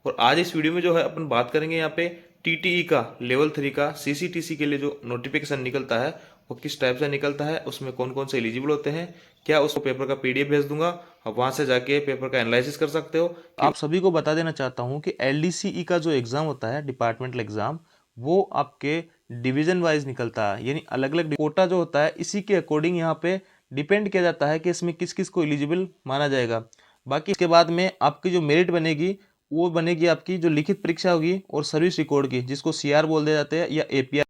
और आज इस वीडियो में जो है अपन बात करेंगे यहाँ पे टीटीई का लेवल 3 का सीसीटीसी के लिए जो नोटिफिकेशन निकलता है वो किस टाइप से निकलता है, उसमें कौन कौन से एलिजिबल होते हैं, क्या उसको पेपर का पीडीएफ भेज दूंगा, आप वहां से जाके पेपर का एनालिसिस कर सकते हो। आप सभी को बता देना चाहता हूँ कि एलडीसीई का जो एग्ज़ाम होता है, डिपार्टमेंटल एग्ज़ाम, वो आपके डिवीज़न वाइज निकलता है, यानी अलग अलग कोटा जो होता है इसी के अकॉर्डिंग यहाँ पे डिपेंड किया जाता है कि इसमें किस किस को एलिजिबल माना जाएगा। बाकी इसके बाद में आपकी जो मेरिट बनेगी वो बनेगी आपकी जो लिखित परीक्षा होगी और सर्विस रिकॉर्ड की, जिसको सीआर बोल दे जाते हैं या एपीआर।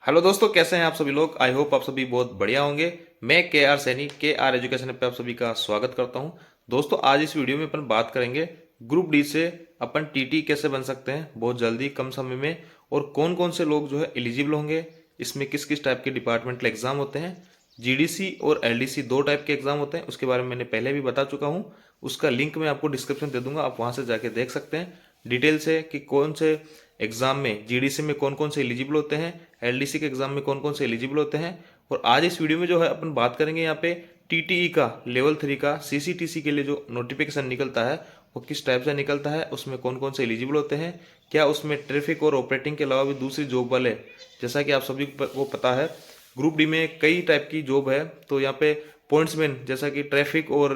हेलो दोस्तों, कैसे हैं आप सभी लोग? आई होप आप सभी बहुत बढ़िया होंगे। मैं के आर सैनी, के आर एजुकेशन पे आप सभी का स्वागत करता हूं। दोस्तों, आज इस वीडियो में अपन बात करेंगे ग्रुप डी से अपन टीटी कैसे बन सकते हैं बहुत जल्दी कम समय में, और कौन कौन से लोग जो है एलिजिबल होंगे, इसमें किस किस टाइप के डिपार्टमेंटल एग्जाम होते हैं। जीडीसी और एलडीसी दो टाइप के एग्जाम होते हैं, उसके बारे में मैंने पहले भी बता चुका हूँ। उसका लिंक मैं आपको डिस्क्रिप्शन दे दूंगा, आप वहां से जाके देख सकते हैं डिटेल से कि कौन से एग्जाम में जीडीसी में कौन कौन से एलिजिबल होते हैं, एलडीसी के एग्जाम में कौन कौन से एलिजिबल होते हैं। और आज इस वीडियो में जो है अपन बात करेंगे यहाँ पे टीटीई का लेवल 3 का सीसीटीसी के लिए जो नोटिफिकेशन निकलता है वो किस टाइप से निकलता है, उसमें कौन कौन से एलिजिबल होते हैं, क्या उसमें ट्रैफिक और ऑपरेटिंग के अलावा भी दूसरी जॉब वाले, जैसा कि आप सभी को पता है ग्रुप डी में कई टाइप की जॉब है, तो यहाँ पे पॉइंट्समैन जैसा कि ट्रैफिक और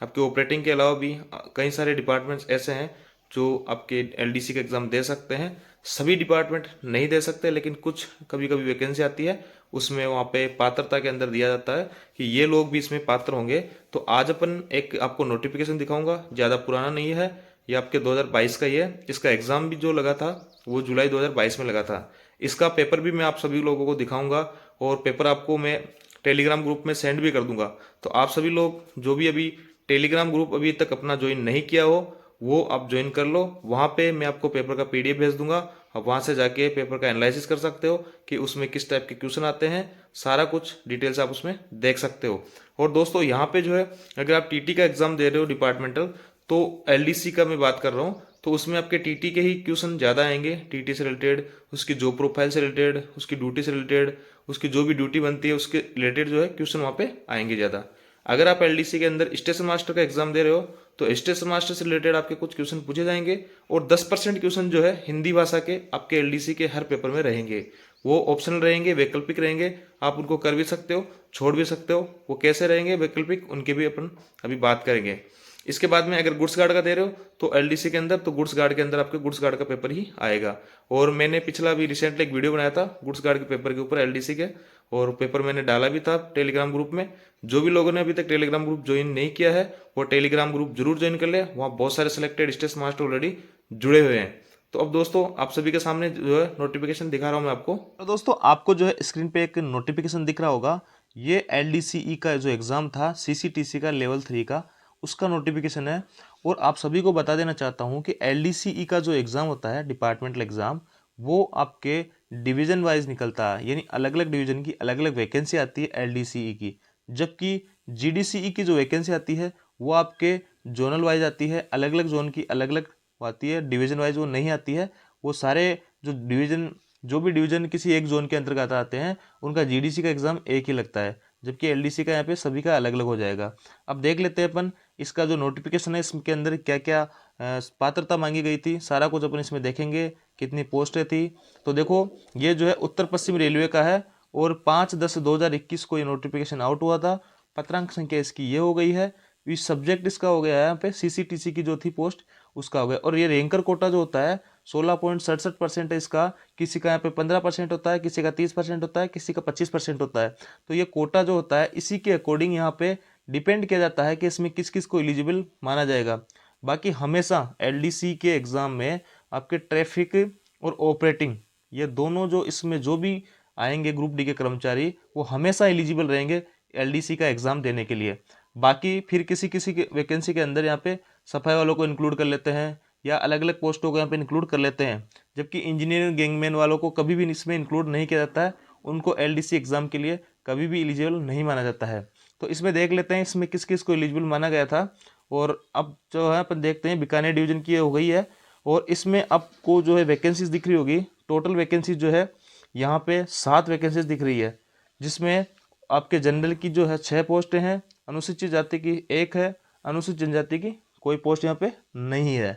आपके ऑपरेटिंग के अलावा भी कई सारे डिपार्टमेंट्स ऐसे हैं जो आपके एलडीसी का एग्जाम दे सकते हैं। सभी डिपार्टमेंट नहीं दे सकते, लेकिन कुछ कभी कभी वैकेंसी आती है, उसमें वहाँ पे पात्रता के अंदर दिया जाता है कि ये लोग भी इसमें पात्र होंगे। तो आज अपन एक आपको नोटिफिकेशन दिखाऊंगा, ज़्यादा पुराना नहीं है, ये आपके 2022 का ही है। इसका एग्ज़ाम भी जो लगा था वो जुलाई 2022 में लगा था। इसका पेपर भी मैं आप सभी लोगों को दिखाऊंगा, और पेपर आपको मैं टेलीग्राम ग्रुप में सेंड भी कर दूंगा। तो आप सभी लोग जो भी अभी टेलीग्राम ग्रुप अभी तक अपना ज्वाइन नहीं किया हो वो आप ज्वाइन कर लो। वहाँ पे मैं आपको पेपर का पीडीएफ भेज दूंगा, आप वहाँ से जाके पेपर का एनालिसिस कर सकते हो कि उसमें किस टाइप के क्वेश्चन आते हैं, सारा कुछ डिटेल से आप उसमें देख सकते हो। और दोस्तों, यहाँ पे जो है अगर आप टीटी का एग्जाम दे रहे हो डिपार्टमेंटल, तो एलडीसी का मैं बात कर रहा हूँ, तो उसमें आपके टीटी के ही क्वेश्चन ज़्यादा आएंगे, टीटी से रिलेटेड, उसकी जॉब प्रोफाइल से रिलेटेड, उसकी ड्यूटी से रिलेटेड, उसकी जो भी ड्यूटी बनती है उसके रिलेटेड जो है क्वेश्चन वहाँ पे आएंगे ज़्यादा। अगर आप एलडीसी के अंदर स्टेशन मास्टर का एग्जाम दे रहे हो तो स्टेशन मास्टर से रिलेटेड आपके कुछ क्वेश्चन पूछे जाएंगे, और 10% क्वेश्चन जो है हिंदी भाषा के आपके एलडीसी के हर पेपर में रहेंगे। वो ऑप्शनल रहेंगे, वैकल्पिक रहेंगे, आप उनको कर भी सकते हो, छोड़ भी सकते हो। वो कैसे रहेंगे वैकल्पिक, उनके भी अपन अभी बात करेंगे। इसके बाद में अगर गुड्स गार्ड का दे रहे हो तो एलडीसी के अंदर, तो गुड्स गार्ड के अंदर आपके गुड्स गार्ड का पेपर ही आएगा। और मैंने पिछला अभी रिसेंटली एक वीडियो बनाया था गुड्स गार्ड के पेपर के ऊपर एलडीसी के, और पेपर मैंने डाला भी था टेलीग्राम ग्रुप में। जो भी लोगों ने अभी तक टेलीग्राम ग्रुप ज्वाइन नहीं किया है वो टेलीग्राम ग्रुप जरूर ज्वाइन कर ले, वहाँ बहुत सारे सिलेक्टेड स्टेशन मास्टर ऑलरेडी जुड़े हुए हैं। तो अब दोस्तों, आप सभी के सामने जो है नोटिफिकेशन दिखा रहा हूँ मैं आपको। तो दोस्तों, आपको जो है स्क्रीन पे एक नोटिफिकेशन दिख रहा होगा, ये एलडीसीई का जो एग्ज़ाम था सीसीटीसी का लेवल 3 का, उसका नोटिफिकेशन है। और आप सभी को बता देना चाहता हूँ कि एलडीसीई का जो एग्ज़ाम होता है डिपार्टमेंटल एग्ज़ाम, वो आपके डिवीज़न वाइज निकलता है, यानी अलग अलग डिवीज़न की अलग अलग वैकेंसी आती है एलडीसीई की। जबकि जीडीसीई की जो वैकेंसी आती है वो आपके जोनल वाइज आती है, अलग अलग जोन की अलग अलग आती है, डिवीज़न वाइज वो नहीं आती है। वो सारे जो डिवीज़न, जो भी डिवीज़न किसी एक जोन के अंतर्गत आते हैं उनका जीडीसी का एग्ज़ाम एक ही लगता है, जबकि एलडीसी का यहाँ पे सभी का अलग अलग हो जाएगा। अब देख लेते हैं अपन इसका जो नोटिफिकेशन है इसके अंदर क्या क्या पात्रता मांगी गई थी, सारा कुछ अपन इसमें देखेंगे, कितनी पोस्टें थी। तो देखो, ये जो है उत्तर पश्चिम रेलवे का है, और 5/10/2021 को ये नोटिफिकेशन आउट हुआ था। पत्रांक संख्या इसकी ये हो गई है। इस सब्जेक्ट इसका हो गया है यहाँ पे सीसीटीसी की जो थी पोस्ट, उसका हो गया। और ये रैंकर कोटा जो होता है 16.67% है इसका। किसी का यहाँ पे 15% होता है, किसी का 30% होता है, किसी का 25% होता है। तो ये कोटा जो होता है इसी के अकॉर्डिंग यहाँ पे डिपेंड किया जाता है कि इसमें किस किस को एलिजिबल माना जाएगा। बाकी हमेशा एलडीसी के एग्ज़ाम में आपके ट्रैफिक और ऑपरेटिंग, ये दोनों जो इसमें जो भी आएंगे ग्रुप डी के कर्मचारी, वो हमेशा एलिजिबल रहेंगे एलडीसी का एग्ज़ाम देने के लिए। बाकी फिर किसी किसी के वैकेंसी के अंदर यहाँ पे सफाई वालों को इंक्लूड कर लेते हैं, या अलग अलग पोस्टों को यहाँ पे इंक्लूड कर लेते हैं। जबकि इंजीनियरिंग गैंगमैन वालों को कभी भी इसमें इंक्लूड नहीं किया जाता है, उनको एलडीसी एग्ज़ाम के लिए कभी भी एलिजिबल नहीं माना जाता है। तो इसमें देख लेते हैं इसमें किस किस को एलिजिबल माना गया था। और अब जो है अपन देखते हैं, बीकानेर डिवीजन की ये हो गई है, और इसमें आपको जो है वैकेंसीज दिख रही होगी। टोटल वैकेंसीज जो है यहाँ पे 7 वैकेंसीज दिख रही है, जिसमें आपके जनरल की जो है 6 पोस्टें हैं, अनुसूचित जाति की 1 है, अनुसूचित जनजाति की कोई पोस्ट यहाँ पे नहीं है।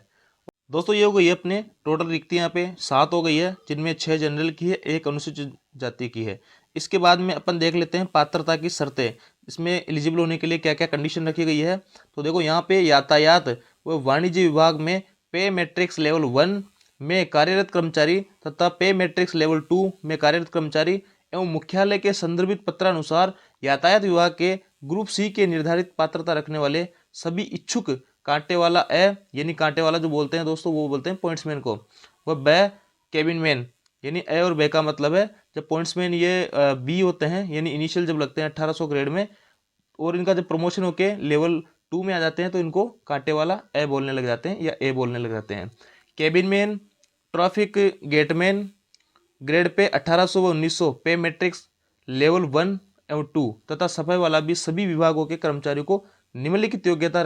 दोस्तों ये हो गई है अपने टोटल रिक्ति यहाँ पे 7 हो गई है, जिनमें 6 जनरल की है, 1 अनुसूचित जाति की है। इसके बाद में अपन देख लेते हैं पात्रता की शर्तें, इसमें एलिजिबल होने के लिए क्या क्या कंडीशन रखी गई है। तो देखो यहाँ पे यातायात व वाणिज्य विभाग में पे मैट्रिक्स लेवल 1 में कार्यरत कर्मचारी तथा पे मैट्रिक्स लेवल 2 में कार्यरत कर्मचारी एवं मुख्यालय के संदर्भित पत्रानुसार यातायात विभाग के ग्रुप सी के निर्धारित पात्रता रखने वाले सभी इच्छुक कांटे वाला ए, यानी कांटे वाला जो बोलते हैं दोस्तों वो बोलते हैं पॉइंट्समैन को, वह बै केबिन मैन, यानी ए और बे का मतलब है जब पॉइंट्समैन ये बी होते हैं, यानी इनिशियल जब लगते हैं 1800 ग्रेड में, और इनका जब प्रमोशन होके लेवल 2 में आ जाते हैं तो इनको कांटे वाला ए बोलने लग जाते हैं या ए बोलने लग जाते हैं। Cabin man, traffic gateman grade pay 1800 व 1900 पे मैट्रिक्स लेवल 1 एवं 2 तथा सफाई वाला भी सभी विभागों के कर्मचारियों को निम्नलिखित योग्यता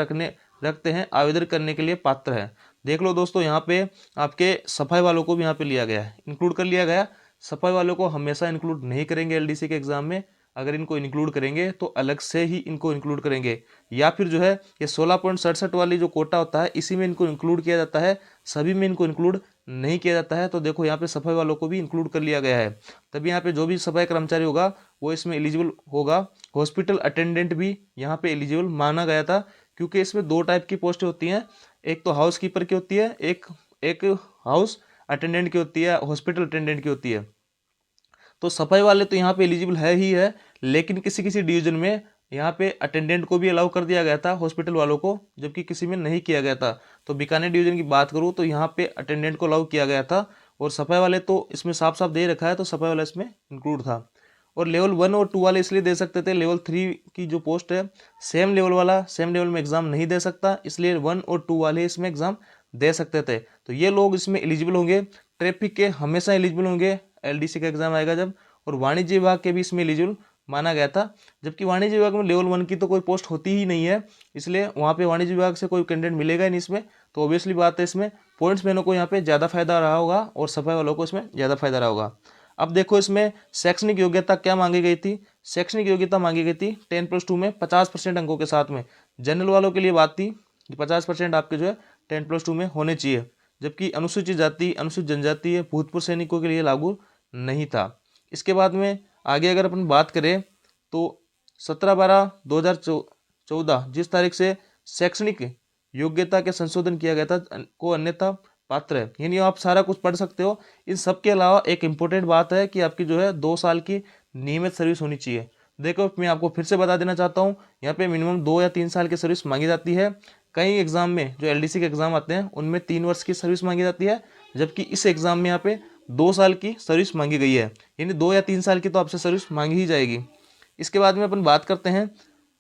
रखते हैं आवेदन करने के लिए पात्र है। देख लो दोस्तों यहाँ पे आपके सफाई वालों को भी यहाँ पे लिया गया है, इंक्लूड कर लिया गया। सफाई वालों को हमेशा इंक्लूड नहीं करेंगे एलडीसी के एग्जाम में, अगर इनको इंक्लूड करेंगे तो अलग से ही इनको इंक्लूड करेंगे, या फिर जो है ये 16.67 वाली जो कोटा होता है इसी में इनको इंक्लूड किया जाता है, सभी में इनको इंक्लूड नहीं किया जाता है। तो देखो यहाँ पे सफाई वालों को भी इंक्लूड कर लिया गया है, तभी यहाँ पे जो भी सफाई कर्मचारी होगा वो इसमें एलिजिबल होगा। हॉस्पिटल अटेंडेंट भी यहाँ पे एलिजिबल माना गया था, क्योंकि इसमें 2 टाइप की पोस्ट होती हैं, एक तो हाउस कीपर की होती है, एक हाउस अटेंडेंट की होती है, हॉस्पिटल अटेंडेंट की होती है। तो सफाई वाले तो यहाँ पे एलिजिबल है ही है, लेकिन किसी किसी डिवीजन में यहाँ पे अटेंडेंट को भी अलाउ कर दिया गया था हॉस्पिटल वालों को, जबकि किसी में नहीं किया गया था। तो बीकानेर डिवीजन की बात करूँ तो यहाँ पे अटेंडेंट को अलाउ किया गया था, और सफाई वाले तो इसमें साफ साफ दे रखा है, तो सफाई वाला इसमें इंक्लूड था। और लेवल 1 और 2 वाले इसलिए दे सकते थे, लेवल 3 की जो पोस्ट है सेम लेवल वाला सेम लेवल में एग्जाम नहीं दे सकता, इसलिए 1 और 2 वाले इसमें एग्जाम दे सकते थे। तो ये लोग इसमें एलिजिबल होंगे। ट्रैफिक के हमेशा एलिजिबल होंगे एलडीसी का एग्जाम आएगा जब, और वाणिज्य विभाग के भी इसमें एलिजिबल माना गया था, जबकि वाणिज्य विभाग में लेवल 1 की तो कोई पोस्ट होती ही नहीं है, इसलिए वहाँ पे वाणिज्य विभाग से कोई कैंडिडेट मिलेगा ही नहीं इसमें। तो ऑब्वियसली बात है इसमें पॉइंट्स मैनों को यहाँ पे ज़्यादा फायदा रहा होगा और सफाई वालों को इसमें ज़्यादा फायदा रहा होगा। अब देखो इसमें शैक्षणिक योग्यता क्या मांगी गई थी। शैक्षणिक योग्यता मांगी गई थी 10+2 में 50% अंकों के साथ में। जनरल वालों के लिए बात थी कि 50% आपके जो है 10+2 में होने चाहिए, जबकि अनुसूचित जाति अनुसूचित जनजाति भूतपूर्व सैनिकों के लिए लागू नहीं था। इसके बाद में आगे अगर अपन बात करें तो 17/12/2014 जिस तारीख से शैक्षणिक योग्यता के संशोधन किया गया था को अन्यथा पात्र है, यानी आप सारा कुछ पढ़ सकते हो। इन सब के अलावा एक इम्पोर्टेंट बात है कि आपकी जो है 2 साल की नियमित सर्विस होनी चाहिए। देखो मैं आपको फिर से बता देना चाहता हूँ, यहाँ पे मिनिमम 2 या 3 साल की सर्विस मांगी जाती है। कई एग्जाम में जो एलडीसी के एग्जाम आते हैं उनमें 3 वर्ष की सर्विस मांगी जाती है, जबकि इस एग्जाम में यहाँ पे 2 साल की सर्विस मांगी गई है, यानी 2 या 3 साल की तो आपसे सर्विस मांगी ही जाएगी। इसके बाद में अपन बात करते हैं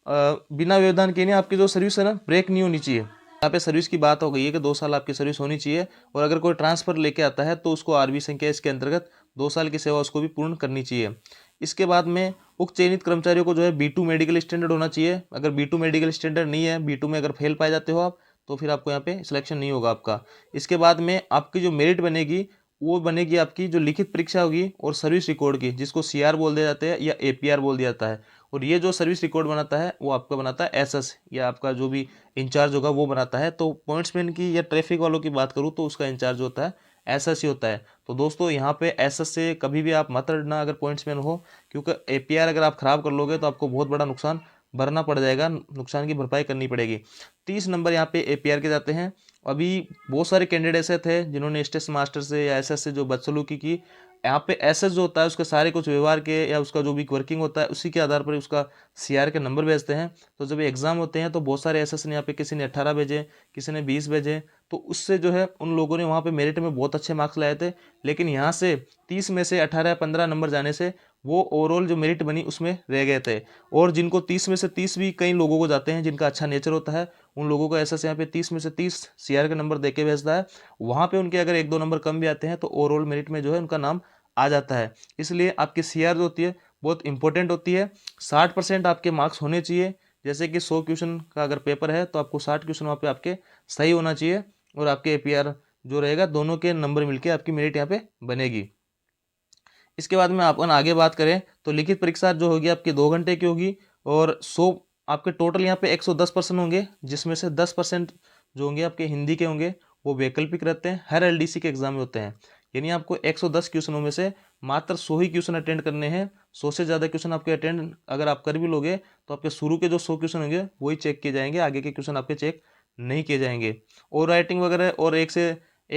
बिना व्यवधान के, नहीं आपकी जो सर्विस है ना ब्रेक नहीं होनी चाहिए। यहाँ पे सर्विस की बात हो गई है कि 2 साल आपकी सर्विस होनी चाहिए, और अगर कोई ट्रांसफर लेके आता है तो उसको आरबी संख्या इसके अंतर्गत 2 साल की सेवा उसको भी पूर्ण करनी चाहिए। इसके बाद में उक्त चयनित कर्मचारियों को जो है B2 मेडिकल स्टैंडर्ड होना चाहिए। अगर B2 मेडिकल स्टैंडर्ड नहीं है, B2 में अगर फेल पाए जाते हो आप, तो फिर आपको यहाँ पे सिलेक्शन नहीं होगा आपका। इसके बाद में आपकी जो मेरिट बनेगी वो बनेगी आपकी जो लिखित परीक्षा होगी और सर्विस रिकॉर्ड की, जिसको CR बोल दिया जाता है या APR बोल दिया जाता है। और ये जो सर्विस रिकॉर्ड बनाता है वो आपका बनाता है SS, या आपका जो भी इंचार्ज होगा वो बनाता है। तो पॉइंट्समैन की या ट्रैफिक वालों की बात करूँ तो उसका इंचार्ज होता है SS ही होता है। तो दोस्तों यहाँ पे SS से कभी भी आप मत डरना अगर पॉइंट्समैन हो, क्योंकि APR अगर आप खराब कर लोगे तो आपको बहुत बड़ा नुकसान भरना पड़ जाएगा, नुकसान की भरपाई करनी पड़ेगी। 30 नंबर यहाँ पे APR के जाते हैं। अभी बहुत सारे कैंडिडेट ऐसे थे जिन्होंने स्टेट मास्टर से या SS से जो बदसलूकी की, यहाँ पे SS जो होता है उसके सारे कुछ व्यवहार के या उसका जो भी वर्किंग होता है उसी के आधार पर उसका CR के नंबर भेजते हैं। तो जब एग्जाम होते हैं तो बहुत सारे SS ने यहाँ पे किसी ने 18 भेजे, किसी ने 20 भेजे, तो उससे जो है उन लोगों ने वहाँ पे मेरिट में बहुत अच्छे मार्क्स लाए थे। लेकिन यहाँ से 30 में से 18 या 15 नंबर जाने से वो ओवरऑल जो मेरिट बनी उसमें रह गए थे। और जिनको 30 में से 30 भी कई लोगों को जाते हैं जिनका अच्छा नेचर होता है, उन लोगों को SS यहाँ पे 30 में से 30 CR के नंबर देके भेजता है। वहाँ पे उनके अगर 1-2 नंबर कम भी आते हैं तो ओवरऑल मेरिट में जो है उनका नाम आ जाता है। इसलिए आपकी CR जो होती है बहुत इंपॉर्टेंट होती है। 60% आपके मार्क्स होने चाहिए। जैसे कि 100 क्वेश्चन का अगर पेपर है तो आपको 60 क्वेश्चन वहाँ पे आपके सही होना चाहिए, और आपके APR जो रहेगा दोनों के नंबर मिलके आपकी मेरिट यहाँ पे बनेगी। इसके बाद में अपन आगे बात करें तो लिखित परीक्षा जो होगी आपकी 2 घंटे की होगी, और 100 आपके टोटल यहाँ पे 110 प्रश्न होंगे, जिसमें से 10% जो होंगे आपके हिंदी के होंगे वो वैकल्पिक रहते हैं, हर एलडीसी के एग्जाम में होते हैं। यानी आपको 110 क्वेश्चनों में से मात्र 100 ही क्वेश्चन अटेंड करने हैं। 100 से ज़्यादा क्वेश्चन आपके अटेंड अगर आप कर भी लोगे तो आपके शुरू के जो 100 क्वेश्चन होंगे वही चेक किए जाएंगे, आगे के क्वेश्चन आपके चेक नहीं किए जाएंगे। और राइटिंग वगैरह और एक से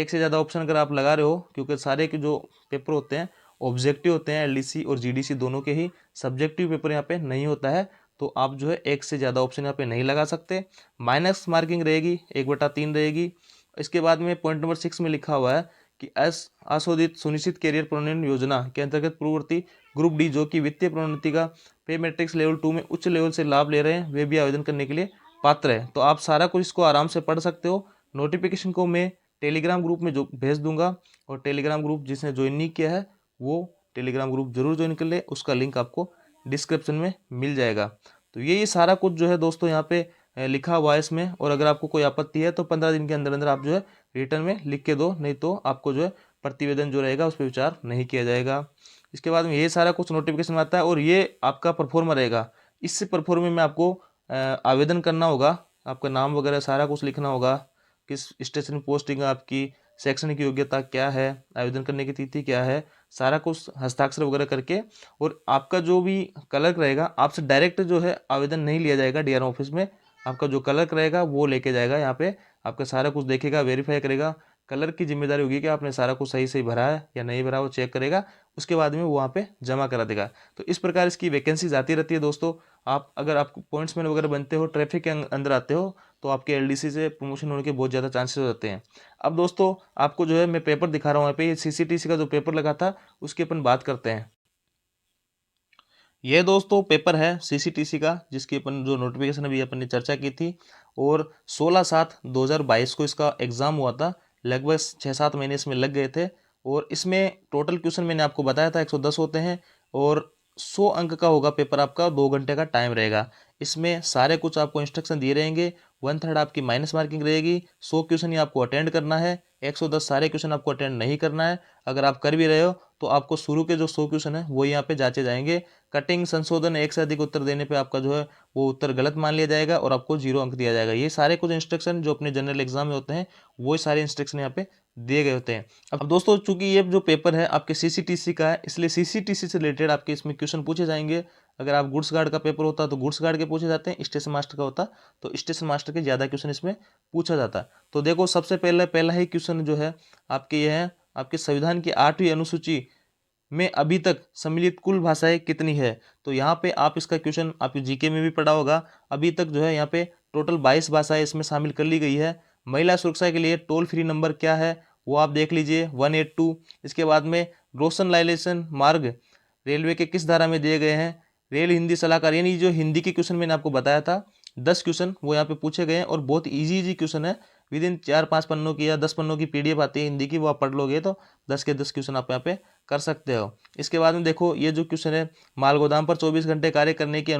ज़्यादा ऑप्शन अगर आप लगा रहे हो, क्योंकि सारे के जो पेपर होते हैं ऑब्जेक्टिव होते हैं, एलडीसी और जीडीसी दोनों के ही, सब्जेक्टिव पेपर यहाँ पे नहीं होता है, तो आप जो है एक से ज़्यादा ऑप्शन यहाँ पे नहीं लगा सकते। माइनस मार्किंग रहेगी, 1/3 रहेगी। इसके बाद में पॉइंट नंबर 6 में लिखा हुआ है कि असोदित सुनिश्चित कैरियर प्रोन्नयन योजना के अंतर्गत पूर्ववर्ती ग्रुप डी जो कि वित्तीय प्रोन्नति का पे मैट्रिक्स लेवल 2 में उच्च लेवल से लाभ ले रहे हैं, वे भी आवेदन करने के लिए पात्र है। तो आप सारा कुछ इसको आराम से पढ़ सकते हो। नोटिफिकेशन को मैं टेलीग्राम ग्रुप में जो भेज दूंगा, और टेलीग्राम ग्रुप जिसने ज्वाइन नहीं किया है वो टेलीग्राम ग्रुप जरूर ज्वाइन कर ले, उसका लिंक आपको डिस्क्रिप्शन में मिल जाएगा। तो ये सारा कुछ जो है दोस्तों यहाँ पे लिखा हुआ है इसमें। और अगर आपको कोई आपत्ति है तो 15 दिन के अंदर अंदर आप जो है रिटर्न में लिख के दो, नहीं तो आपको जो है प्रतिवेदन जो रहेगा उस पर विचार नहीं किया जाएगा। इसके बाद में ये सारा कुछ नोटिफिकेशन आता है, और ये आपका परफॉर्मा रहेगा। इससे परफॉर्मे में आपको आवेदन करना होगा, आपका नाम वगैरह सारा कुछ लिखना होगा, किस स्टेशन पोस्टिंग है आपकी, शैक्षणिक योग्यता क्या है, आवेदन करने की तिथि क्या है, सारा कुछ हस्ताक्षर वगैरह करके। और आपका जो भी क्लर्क रहेगा, आपसे डायरेक्ट जो है आवेदन नहीं लिया जाएगा डीआरएम ऑफिस में, आपका जो क्लर्क रहेगा वो लेके जाएगा यहाँ पे, आपका सारा कुछ देखेगा, वेरीफाई करेगा। क्लर्क की जिम्मेदारी होगी कि आपने सारा कुछ सही सही भरा है या नहीं भरा, वो चेक करेगा, उसके बाद में वो वहाँ पे जमा करा देगा। तो इस प्रकार इसकी वैकेंसी आती रहती है दोस्तों। आप अगर आप पॉइंट्समैन वगैरह बनते हो, ट्रैफिक के अंदर आते हो, तो आपके एलडीसी से प्रमोशन होने के बहुत ज़्यादा चांसेस हो जाते हैं। अब दोस्तों आपको जो है मैं पेपर दिखा रहा हूँ यहाँ पे, ये सीसीटीसी का जो पेपर लगा था उसकी अपन बात करते हैं। ये दोस्तों पेपर है सीसीटीसी का, जिसकी अपन जो नोटिफिकेशन अभी अपन ने चर्चा की थी, और 16/7/2022 को इसका एग्ज़ाम हुआ था। लगभग 6-7 महीने इसमें लग गए थे। और इसमें टोटल क्वेश्चन मैंने आपको बताया था 110 होते हैं, और 100 अंक का होगा पेपर आपका, 2 घंटे का टाइम रहेगा। इसमें सारे कुछ आपको इंस्ट्रक्शन दिए रहेंगे। 1/3 आपकी माइनस मार्किंग रहेगी। 100 क्वेश्चन ही आपको अटेंड करना है, 110 सारे क्वेश्चन आपको अटेंड नहीं करना है। अगर आप कर भी रहे हो तो आपको शुरू के जो 100 क्वेश्चन है वो यहाँ पे जांचे जाएंगे। कटिंग संशोधन, एक से अधिक उत्तर देने पे आपका जो है वो उत्तर गलत मान लिया जाएगा और आपको 0 अंक दिया जाएगा। ये सारे कुछ इंस्ट्रक्शन जो अपने जनरल एग्जाम में होते हैं वो सारे इंस्ट्रक्शन यहाँ पे दिए गए होते हैं। अब दोस्तों चूंकि ये जो पेपर है आपके सीसीटीसी का है, इसलिए सीसीटीसी से रिलेटेड आपके इसमें क्वेश्चन पूछे जाएंगे। अगर आप गुड्स गार्ड का पेपर होता तो गुड्स गार्ड के पूछे जाते हैं, स्टेशन मास्टर का होता तो स्टेशन मास्टर के ज़्यादा क्वेश्चन इसमें पूछा जाता। तो देखो सबसे पहला ही क्वेश्चन जो है आपके ये है, आपके संविधान की 8वीं अनुसूची में अभी तक सम्मिलित कुल भाषाएं कितनी है। तो यहाँ पे आप इसका क्वेश्चन आपकी जीके में भी पढ़ा होगा। अभी तक जो है यहाँ पे टोटल 22 भाषाएं इसमें शामिल कर ली गई है। महिला सुरक्षा के लिए टोल फ्री नंबर क्या है वो आप देख लीजिए, 182। इसके बाद में रोशन लाइलेशन मार्ग रेलवे के किस धारा में दिए गए हैं। रेल हिंदी सलाहकार, यानी जो हिंदी के क्वेश्चन मैंने आपको बताया था 10 क्वेश्चन वो यहाँ पे पूछे गए हैं, और बहुत इजी क्वेश्चन है। विद इन 4-5 पन्नों की या 10 पन्नों की पीडीएफ आती है हिंदी की, वो आप पढ़ लोगे तो 10 के 10 क्वेश्चन आप यहाँ पे कर सकते हो। इसके बाद में देखो ये जो क्वेश्चन है, माल गोदाम पर 24 घंटे कार्य करने की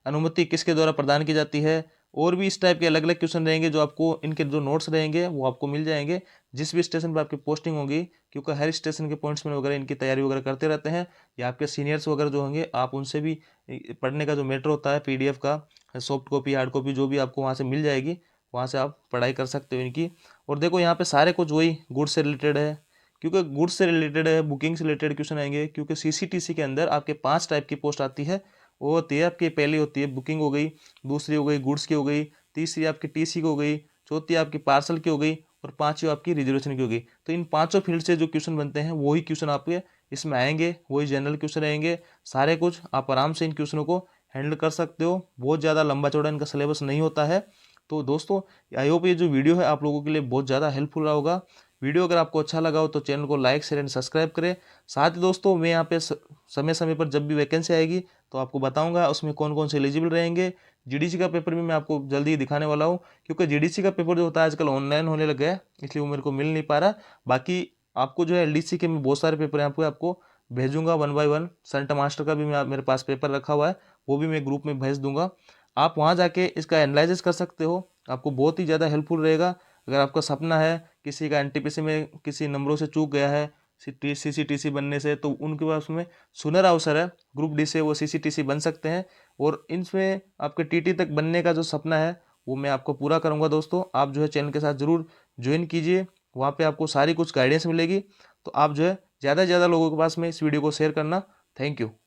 अनुमति किसके द्वारा प्रदान की जाती है। और भी इस टाइप के अलग अलग क्वेश्चन रहेंगे जो आपको, इनके जो नोट्स रहेंगे वो आपको मिल जाएंगे जिस भी स्टेशन पर आपकी पोस्टिंग होगी, क्योंकि हर स्टेशन के पॉइंट्समैन वगैरह इनकी तैयारी वगैरह करते रहते हैं, या आपके सीनियर्स वगैरह जो होंगे आप उनसे भी पढ़ने का जो मैटर होता है पीडीएफ का, सॉफ्ट कॉपी हार्ड कॉपी जो भी आपको वहाँ से मिल जाएगी, वहाँ से आप पढ़ाई कर सकते हो इनकी। और देखो यहाँ पे सारे कुछ वही गुड्स से रिलेटेड है, क्योंकि गुड्स से रिलेटेड है, बुकिंग से रिलेटेड क्वेश्चन आएंगे, क्योंकि सीसीटीसी के अंदर आपके 5 टाइप की पोस्ट आती है। वो होती है आपकी, पहली होती है बुकिंग हो गई, दूसरी हो गई गुड्स की हो गई, तीसरी आपकी टीसी की हो गई, चौथी आपकी पार्सल की हो गई, और पांचवी आपकी रिजर्वेशन की होगी। तो इन पांचों फील्ड से जो क्वेश्चन बनते हैं वही क्वेश्चन आपके इसमें आएंगे, वही जनरल क्वेश्चन रहेंगे। सारे कुछ आप आराम से इन क्वेश्चनों को हैंडल कर सकते हो, बहुत ज़्यादा लंबा चौड़ा इनका सिलेबस नहीं होता है। तो दोस्तों आई होप ये जो वीडियो है आप लोगों के लिए बहुत ज़्यादा हेल्पफुल रहा होगा। वीडियो अगर आपको अच्छा लगा हो तो चैनल को लाइक शेयर एंड सब्सक्राइब करें। साथ ही दोस्तों मैं यहाँ पे समय समय पर जब भी वैकेंसी आएगी तो आपको बताऊंगा उसमें कौन कौन से एलिजिबल रहेंगे। जीडीसी का पेपर भी मैं आपको जल्दी ही दिखाने वाला हूँ, क्योंकि जीडीसी का पेपर जो होता है आजकल ऑनलाइन होने लग गया है, इसलिए वो मेरे को मिल नहीं पा रहा। बाकी आपको जो है एलडीसी के मैं बहुत सारे पेपर यहाँ पे आपको भेजूंगा 1 बाय 1। सेंट मास्टर का भी मैं मेरे पास पेपर रखा हुआ है, वो भी मैं ग्रुप में भेज दूंगा। आप वहाँ जाके इसका एनालिसिस कर सकते हो, आपको बहुत ही ज़्यादा हेल्पफुल रहेगा। अगर आपका सपना है किसी का एनटीपीसी में किसी नंबरों से चूक गया है सीसीटीसी बनने से, तो उनके पास में सुनहरा अवसर है, ग्रुप डी से वो सीसीटीसी बन सकते हैं। और इनमें आपके टीटी तक बनने का जो सपना है वो मैं आपको पूरा करूंगा। दोस्तों आप जो है चैनल के साथ जरूर ज्वाइन कीजिए, वहाँ पे आपको सारी कुछ गाइडेंस मिलेगी। तो आप जो है ज़्यादा से ज़्यादा लोगों के पास में इस वीडियो को शेयर करना। Thank you.